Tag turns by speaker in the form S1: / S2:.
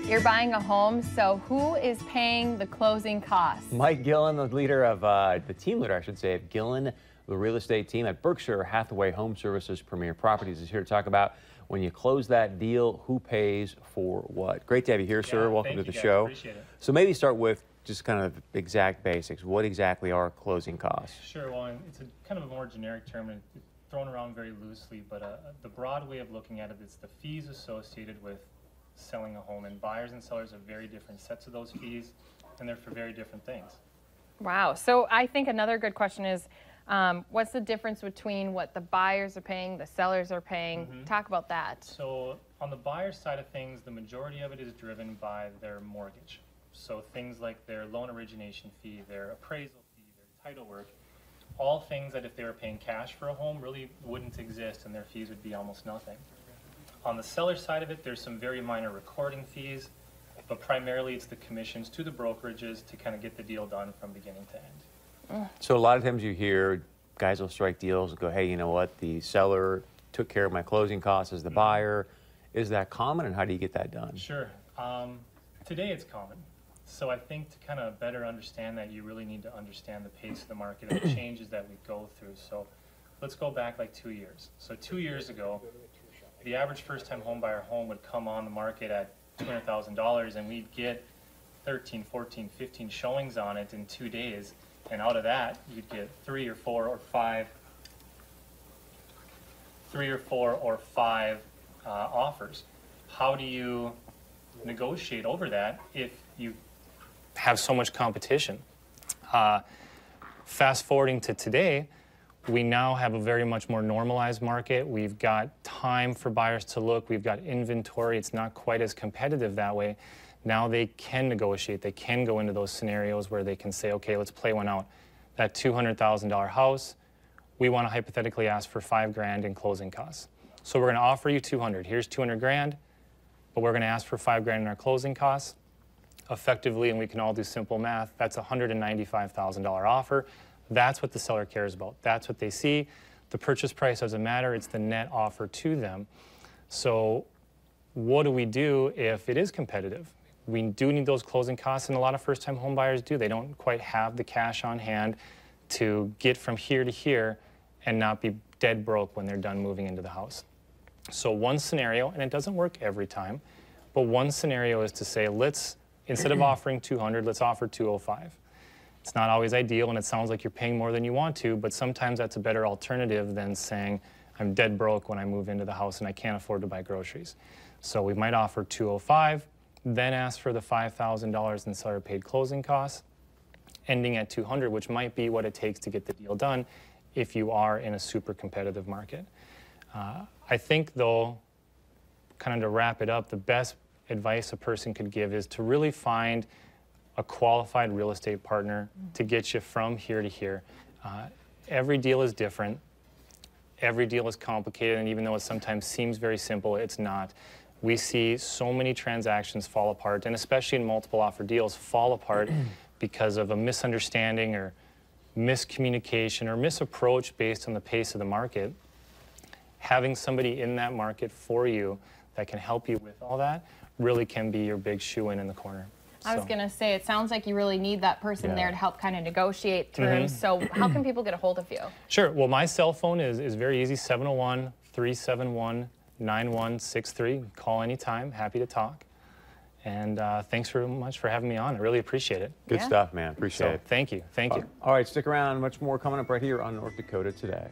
S1: You're buying a home, so who is paying the closing costs?
S2: Mike Gillen, the leader of the team leader, I should say, of Gillen, the real estate team at Berkshire Hathaway Home Services Premier Properties, is here to talk about when you close that deal, who pays for what. Great to have you here, sir. Welcome to the show.
S3: Appreciate it.
S2: So maybe start with just kind of exact basics. What exactly are closing costs?
S3: Sure. Well, it's a kind of a more generic term and it's thrown around very loosely, but the broad way of looking at it is the fees associated with selling a home, and buyers and sellers have very different sets of those fees, and they're for very different things.
S1: Wow. So I think another good question is, what's the difference between what the buyers are paying, the sellers are paying? Talk about that.
S3: So on the buyer side of things, the majority of it is driven by their mortgage. So things like their loan origination fee, their appraisal fee, their title work, all things that if they were paying cash for a home really wouldn't exist and their fees would be almost nothing. On the seller side of it, there's some very minor recording fees, but primarily it's the commissions to the brokerages to kind of get the deal done from beginning to end.
S2: So a lot of times you hear guys will strike deals and go, hey, you know what, the seller took care of my closing costs as the buyer. Is that common, and how do you get that done?
S3: Sure. Today it's common. So I think to kind of better understand that, you really need to understand the pace of the market and the changes that we go through. So let's go back like 2 years. So 2 years ago, the average first-time home buyer home would come on the market at $200,000, and we'd get 13, 14, 15 showings on it in 2 days. And out of that, you'd get three or four or five offers. How do you negotiate over that if you have so much competition? Fast forwarding to today, we now have a very much more normalized market. We've got time for buyers to look. We've got inventory. It's not quite as competitive that way. Now they can negotiate. They can go into those scenarios where they can say, okay, let's play one out. That $200,000 house, we want to hypothetically ask for $5,000 in closing costs. So we're going to offer you 200. Here's 200 grand, but we're going to ask for $5,000 in our closing costs. Effectively, and we can all do simple math, that's a $195,000 offer. That's what the seller cares about. That's what they see. The purchase price doesn't matter. It's the net offer to them. So what do we do if it is competitive? We do need those closing costs, and a lot of first-time home buyers do. They don't quite have the cash on hand to get from here to here and not be dead broke when they're done moving into the house. So one scenario, and it doesn't work every time, but one scenario is to say, let's, instead of offering 200, let's offer 205. It's not always ideal, and it sounds like you're paying more than you want to, but sometimes that's a better alternative than saying, I'm dead broke when I move into the house and I can't afford to buy groceries. So we might offer 205, then ask for the $5,000 in seller paid closing costs, ending at 200, which might be what it takes to get the deal done if you are in a super competitive market. I think, though, kind of to wrap it up, the best advice a person could give is to really find a qualified real estate partner to get you from here to here. Every deal is different. Every deal is complicated, and even though it sometimes seems very simple, it's not. We see so many transactions fall apart, and especially in multiple offer deals, fall apart because of a misunderstanding or miscommunication or misapproach based on the pace of the market. Having somebody in that market for you that can help you with all that really can be your big shoe-in the corner.
S1: I was going to say, it sounds like you really need that person there to help kind of negotiate terms. So how can people get a hold of you? Sure.
S3: Well, my cell phone is very easy, 701-371-9163. Call anytime. Happy to talk. And thanks very much for having me on. I really appreciate it.
S2: Good stuff, man. Appreciate it.
S3: Thank you. Thank you.
S2: All right, stick around. Much more coming up right here on North Dakota Today.